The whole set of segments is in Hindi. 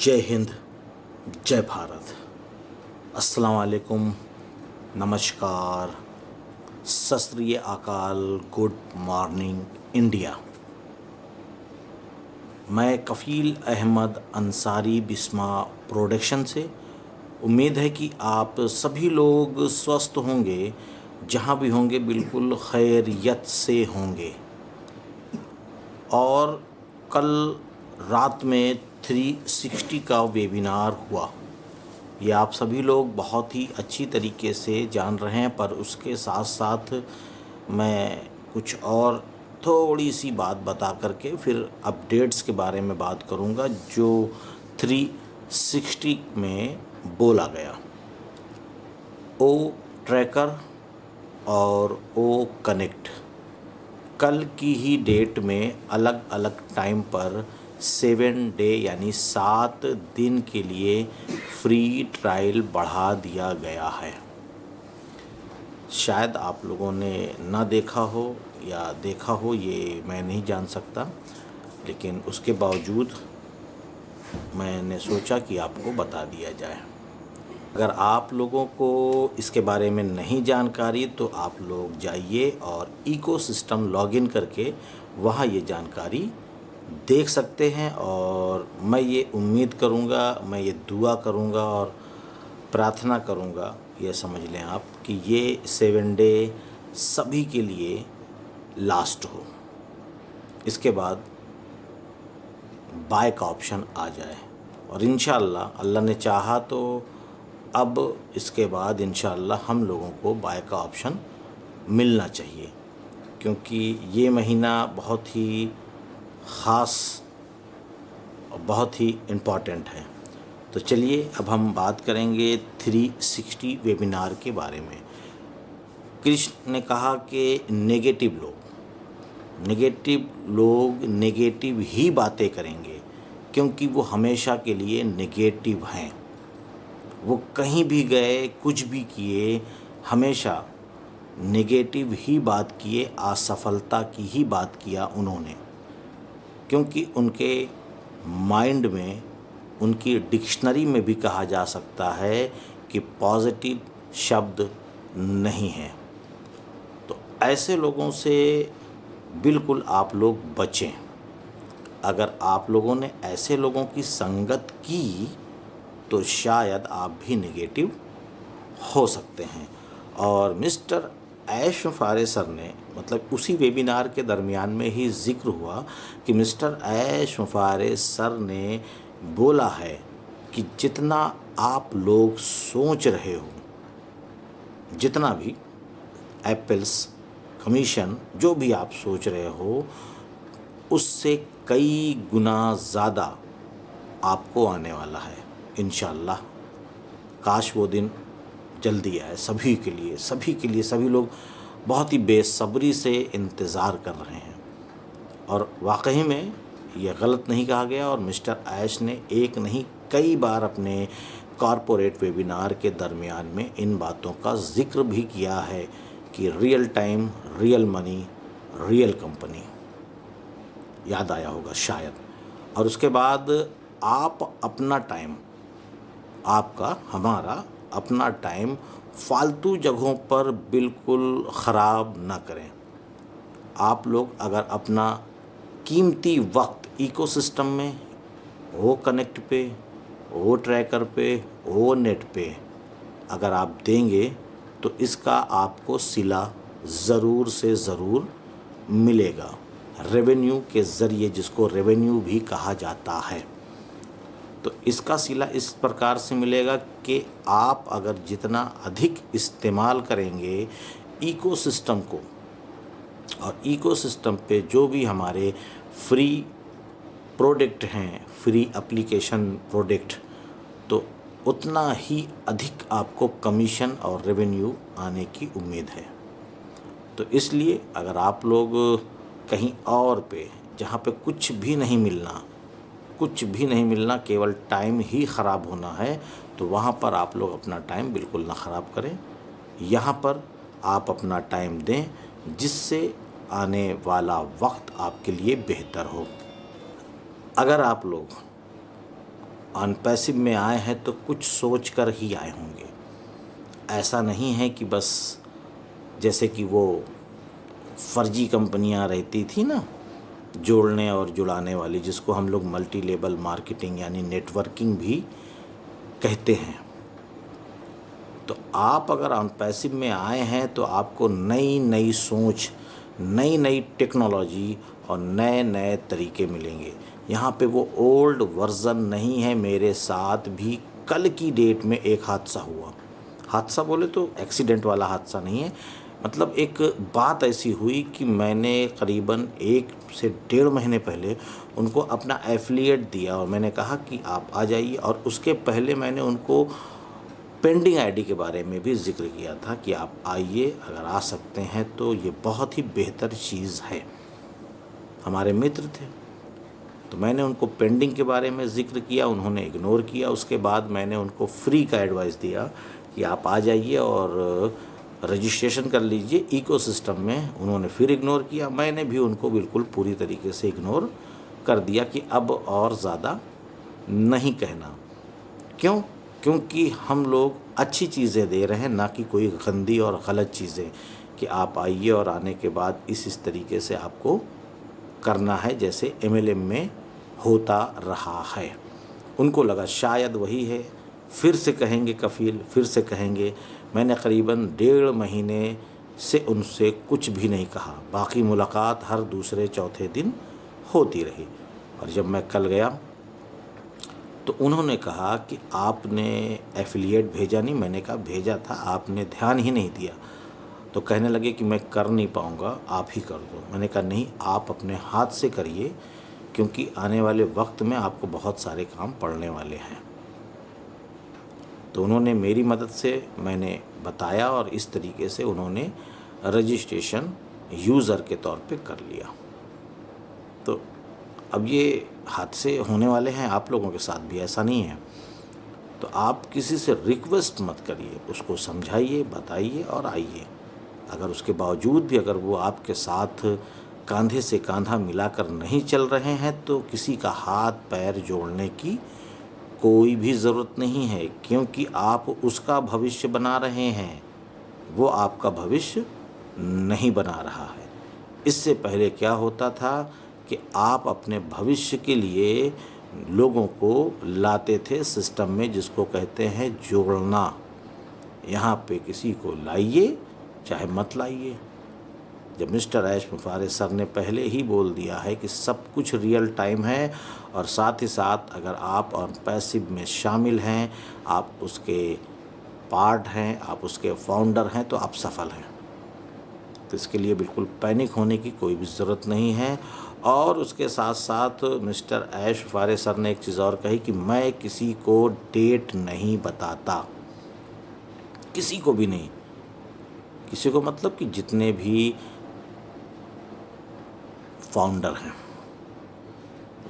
जय हिंद, जय भारत, अस्सलाम वालेकुम, नमस्कार, सत श्री अकाल, गुड मॉर्निंग इंडिया। मैं कफ़ील अहमद अंसारी बिस्मा प्रोडक्शन से उम्मीद है कि आप सभी लोग स्वस्थ होंगे, जहाँ भी होंगे बिल्कुल खैरियत से होंगे। और कल रात में 360 का वेबिनार हुआ, ये आप सभी लोग बहुत ही अच्छी तरीके से जान रहे हैं, पर उसके साथ साथ मैं कुछ और थोड़ी सी बात बता करके फिर अपडेट्स के बारे में बात करूंगा जो 360 में बोला गया। ओ ट्रैकर और ओ कनेक्ट कल की ही डेट में अलग अलग टाइम पर 7 डे यानी 7 दिन के लिए फ्री ट्रायल बढ़ा दिया गया है। शायद आप लोगों ने ना देखा हो या देखा हो, ये मैं नहीं जान सकता, लेकिन उसके बावजूद मैंने सोचा कि आपको बता दिया जाए। अगर आप लोगों को इसके बारे में नहीं जानकारी तो आप लोग जाइए और इकोसिस्टम लॉगिन करके वहाँ ये जानकारी देख सकते हैं। और मैं ये उम्मीद करूँगा, मैं ये दुआ करूँगा और प्रार्थना करूँगा, ये समझ लें आप कि ये 7 डे सभी के लिए लास्ट हो। इसके बाद बाय का ऑप्शन आ जाए और इंशाअल्लाह अल्लाह ने चाहा तो अब इसके बाद इंशाअल्लाह हम लोगों को बाय का ऑप्शन मिलना चाहिए, क्योंकि ये महीना बहुत ही ख़ास और बहुत ही इम्पॉर्टेंट है। तो चलिए अब हम बात करेंगे 360 वेबिनार के बारे में। कृष्ण ने कहा कि नेगेटिव लोग नेगेटिव ही बातें करेंगे, क्योंकि वो हमेशा के लिए नेगेटिव हैं। वो कहीं भी गए, कुछ भी किए, हमेशा नेगेटिव ही बात किए, असफलता की ही बात किया उन्होंने, क्योंकि उनके माइंड में, उनकी डिक्शनरी में भी कहा जा सकता है कि पॉजिटिव शब्द नहीं है। तो ऐसे लोगों से बिल्कुल आप लोग बचें। अगर आप लोगों ने ऐसे लोगों की संगत की तो शायद आप भी नेगेटिव हो सकते हैं। और मिस्टर ऐश फारे सर ने, मतलब उसी वेबिनार के दरमियान में ही जिक्र हुआ कि मिस्टर ऐश फारे सर ने बोला है कि जितना आप लोग सोच रहे हो, जितना भी एप्पल्स कमीशन जो भी आप सोच रहे हो, उससे कई गुना ज़्यादा आपको आने वाला है इंशाअल्लाह। काश वो दिन जल्दी आए सभी के लिए, सभी लोग बहुत ही बेसब्री से इंतज़ार कर रहे हैं। और वाकई में ये गलत नहीं कहा गया, और मिस्टर ऐश ने एक नहीं कई बार अपने कॉरपोरेट वेबिनार के दरमियान में इन बातों का जिक्र भी किया है कि real time, real money, real company, याद आया होगा शायद। और उसके बाद आप अपना टाइम, आपका, हमारा अपना टाइम फालतू जगहों पर बिल्कुल ख़राब ना करें। आप लोग अगर अपना कीमती वक्त इकोसिस्टम में, वो कनेक्ट पे, वो ट्रैकर पे, वो नेट पे अगर आप देंगे तो इसका आपको सिला ज़रूर से ज़रूर मिलेगा, रेवेन्यू के ज़रिए, जिसको रेवेन्यू भी कहा जाता है। तो इसका सिला इस प्रकार से मिलेगा कि आप अगर जितना अधिक इस्तेमाल करेंगे इकोसिस्टम को, और इकोसिस्टम पे जो भी हमारे फ्री प्रोडक्ट हैं, फ्री एप्लीकेशन प्रोडक्ट, तो उतना ही अधिक आपको कमीशन और रेवेन्यू आने की उम्मीद है। तो इसलिए अगर आप लोग कहीं और पे, जहाँ पे कुछ भी नहीं मिलना, केवल टाइम ही ख़राब होना है, तो वहाँ पर आप लोग अपना टाइम बिल्कुल ना ख़राब करें। यहाँ पर आप अपना टाइम दें, जिससे आने वाला वक्त आपके लिए बेहतर हो। अगर आप लोग ऑन पैसिव में आए हैं तो कुछ सोच कर ही आए होंगे। ऐसा नहीं है कि बस जैसे कि वो फर्जी कंपनियां रहती थी ना, जोड़ने और जुड़ाने वाली, जिसको हम लोग मल्टी लेवल मार्केटिंग यानी नेटवर्किंग भी कहते हैं। तो आप अगर ऑन पैसिव में आए हैं तो आपको नई नई सोच, नई नई टेक्नोलॉजी और नए नए तरीके मिलेंगे। यहाँ पे वो ओल्ड वर्ज़न नहीं है। मेरे साथ भी कल की डेट में एक हादसा हुआ। हादसा बोले तो एक्सीडेंट वाला हादसा नहीं है, मतलब एक बात ऐसी हुई कि मैंने करीबन 1 से 1.5 महीने पहले उनको अपना एफिलिएट दिया और मैंने कहा कि आप आ जाइए। और उसके पहले मैंने उनको पेंडिंग आईडी के बारे में भी ज़िक्र किया था कि आप आइए, अगर आ सकते हैं तो ये बहुत ही बेहतर चीज़ है। हमारे मित्र थे तो मैंने उनको पेंडिंग के बारे में ज़िक्र किया, उन्होंने इग्नोर किया। उसके बाद मैंने उनको फ्री का एडवाइस दिया कि आप आ जाइए और रजिस्ट्रेशन कर लीजिए इकोसिस्टम में। उन्होंने फिर इग्नोर किया। मैंने भी उनको बिल्कुल पूरी तरीके से इग्नोर कर दिया कि अब और ज़्यादा नहीं कहना। क्यों? क्योंकि हम लोग अच्छी चीज़ें दे रहे हैं, ना कि कोई गंदी और ग़लत चीज़ें कि आप आइए और आने के बाद इस तरीके से आपको करना है जैसे MLM में होता रहा है। उनको लगा शायद वही है, फिर से कहेंगे कफ़ील, फिर से कहेंगे। मैंने करीबन 1.5 महीने से उनसे कुछ भी नहीं कहा। बाकी मुलाकात हर दूसरे चौथे दिन होती रही। और जब मैं कल गया तो उन्होंने कहा कि आपने एफिलिएट भेजा नहीं। मैंने कहा भेजा था, आपने ध्यान ही नहीं दिया। तो कहने लगे कि मैं कर नहीं पाऊँगा, आप ही कर दो। मैंने कहा नहीं, आप अपने हाथ से करिए, क्योंकि आने वाले वक्त में आपको बहुत सारे काम पड़ने वाले हैं। तो उन्होंने मेरी मदद से मैंने बताया और इस तरीके से उन्होंने रजिस्ट्रेशन यूज़र के तौर पे कर लिया। तो अब ये हादसे होने वाले हैं आप लोगों के साथ भी, ऐसा नहीं है। तो आप किसी से रिक्वेस्ट मत करिए, उसको समझाइए, बताइए और आइए। अगर उसके बावजूद भी अगर वो आपके साथ कंधे से कंधा मिलाकर नहीं चल रहे हैं तो किसी का हाथ पैर जोड़ने की कोई भी ज़रूरत नहीं है, क्योंकि आप उसका भविष्य बना रहे हैं, वो आपका भविष्य नहीं बना रहा है। इससे पहले क्या होता था कि आप अपने भविष्य के लिए लोगों को लाते थे सिस्टम में, जिसको कहते हैं जोड़ना। यहाँ पे किसी को लाइए चाहे मत लाइए। जब मिस्टर ऐश मुफारे सर ने पहले ही बोल दिया है कि सब कुछ रियल टाइम है और साथ ही साथ अगर आप ऑन पैसिव में शामिल हैं, आप उसके पार्ट हैं, आप उसके फाउंडर हैं, तो आप सफल हैं। तो इसके लिए बिल्कुल पैनिक होने की कोई भी ज़रूरत नहीं है। और उसके साथ साथ मिस्टर ऐश मुफारे सर ने एक चीज़ और कही कि मैं किसी को डेट नहीं बताता, किसी को भी नहीं। किसी को मतलब कि जितने भी फाउंडर हैं,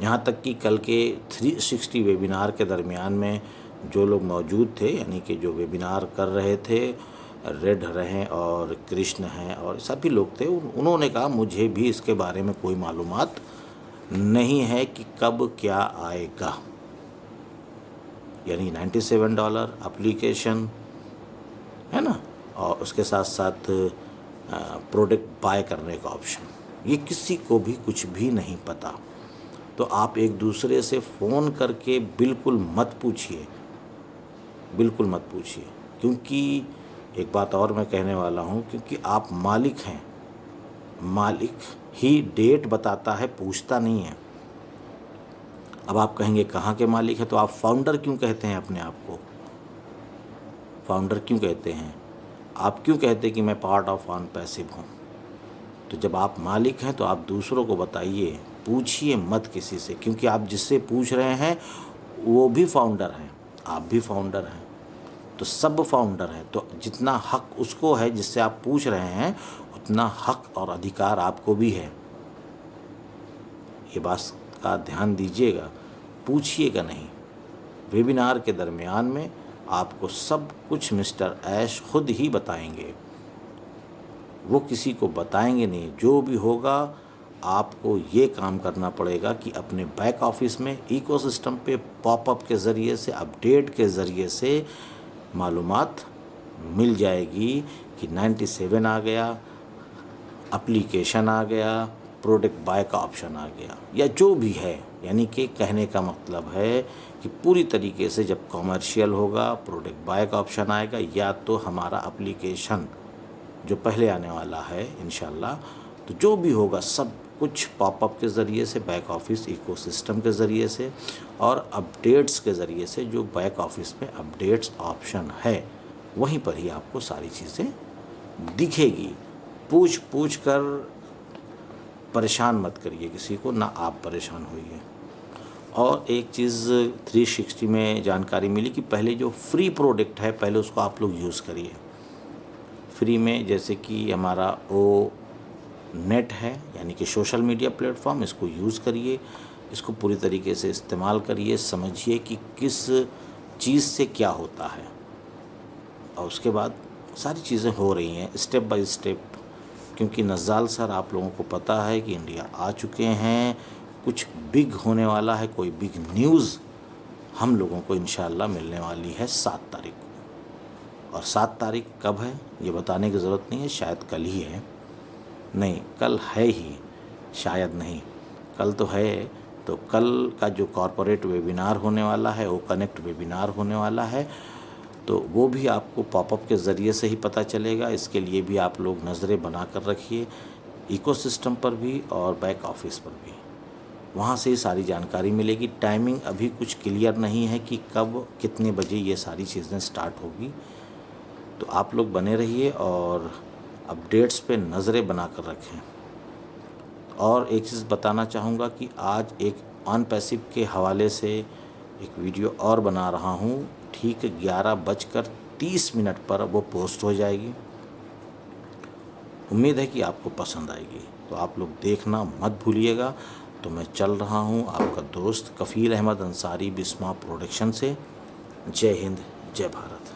यहाँ तक कि कल के 360 वेबिनार के दरमियान में जो लोग मौजूद थे, यानी कि जो वेबिनार कर रहे थे, रेड हैं और कृष्ण हैं और सभी लोग थे, उन्होंने कहा मुझे भी इसके बारे में कोई मालूमात नहीं है कि कब क्या आएगा। यानी $97 एप्लीकेशन है ना, और उसके साथ साथ प्रोडक्ट बाय करने का ऑप्शन, ये किसी को भी कुछ भी नहीं पता। तो आप एक दूसरे से फ़ोन करके बिल्कुल मत पूछिए, बिल्कुल मत पूछिए। क्योंकि एक बात और मैं कहने वाला हूँ, क्योंकि आप मालिक हैं, मालिक ही डेट बताता है, पूछता नहीं है। अब आप कहेंगे कहाँ के मालिक है, तो आप फाउंडर क्यों कहते हैं अपने आप को? फाउंडर क्यों कहते हैं? आप क्यों कहते हैं कि मैं पार्ट ऑफ ऑन पैसिव हूँ? तो जब आप मालिक हैं तो आप दूसरों को बताइए, पूछिए मत किसी से, क्योंकि आप जिससे पूछ रहे हैं वो भी फाउंडर हैं, आप भी फाउंडर हैं, तो सब फाउंडर हैं। तो जितना हक उसको है जिससे आप पूछ रहे हैं, उतना हक और अधिकार आपको भी है। ये बात का ध्यान दीजिएगा, पूछिएगा नहीं। वेबिनार के दरमियान में आपको सब कुछ मिस्टर ऐश खुद ही बताएंगे, वो किसी को बताएंगे नहीं। जो भी होगा आपको ये काम करना पड़ेगा कि अपने बैक ऑफिस में इकोसिस्टम पे पॉपअप के ज़रिए से, अपडेट के ज़रिए से मालूमात मिल जाएगी कि 97 आ गया, एप्लीकेशन आ गया, प्रोडक्ट बाय का ऑप्शन आ गया, या जो भी है। यानी कि कहने का मतलब है कि पूरी तरीके से जब कॉमर्शियल होगा, प्रोडक्ट बाय का ऑप्शन आएगा, या तो हमारा एप्लीकेशन जो पहले आने वाला है इंशाल्लाह, तो जो भी होगा सब कुछ पॉपअप के ज़रिए से, बैक ऑफिस इकोसिस्टम के ज़रिए से और अपडेट्स के ज़रिए से, जो बैक ऑफिस में अपडेट्स ऑप्शन है वहीं पर ही आपको सारी चीज़ें दिखेगी। पूछ पूछ कर परेशान मत करिए किसी को, ना आप परेशान होइए। और एक चीज़ 360 में जानकारी मिली कि पहले जो फ्री प्रोडक्ट है पहले उसको आप लोग यूज़ करिए। फ्री में जैसे कि हमारा वो नेट है, यानी कि सोशल मीडिया प्लेटफॉर्म, इसको यूज़ करिए, इसको पूरी तरीके से इस्तेमाल करिए, समझिए कि किस चीज़ से क्या होता है, और उसके बाद सारी चीज़ें हो रही हैं स्टेप बाय स्टेप। क्योंकि नज़ाल सर आप लोगों को पता है कि इंडिया आ चुके हैं, कुछ बिग होने वाला है, कोई बिग न्यूज़ हम लोगों को इंशाल्लाह मिलने वाली है 7 तारीख को। और 7 तारीख कब है ये बताने की ज़रूरत नहीं है, शायद कल ही है, नहीं कल है ही, शायद नहीं कल तो है। तो कल का जो कॉरपोरेट वेबिनार होने वाला है, वो कनेक्ट वेबिनार होने वाला है, तो वो भी आपको पॉपअप के ज़रिए से ही पता चलेगा। इसके लिए भी आप लोग नज़रें बना कर रखिए, इकोसिस्टम पर भी और बैक ऑफिस पर भी, वहाँ से ही सारी जानकारी मिलेगी। टाइमिंग अभी कुछ क्लियर नहीं है कि कब कितने बजे ये सारी चीज़ें स्टार्ट होगी, तो आप लोग बने रहिए और अपडेट्स पे नज़रें बना कर रखें। और एक चीज़ बताना चाहूँगा कि आज एक ऑन पैसिव के हवाले से एक वीडियो और बना रहा हूँ, ठीक 11:30 पर वो पोस्ट हो जाएगी। उम्मीद है कि आपको पसंद आएगी, तो आप लोग देखना मत भूलिएगा। तो मैं चल रहा हूँ, आपका दोस्त कफ़ील अहमद अंसारी, बिस्मा प्रोडक्शन से। जय हिंद, जय भारत।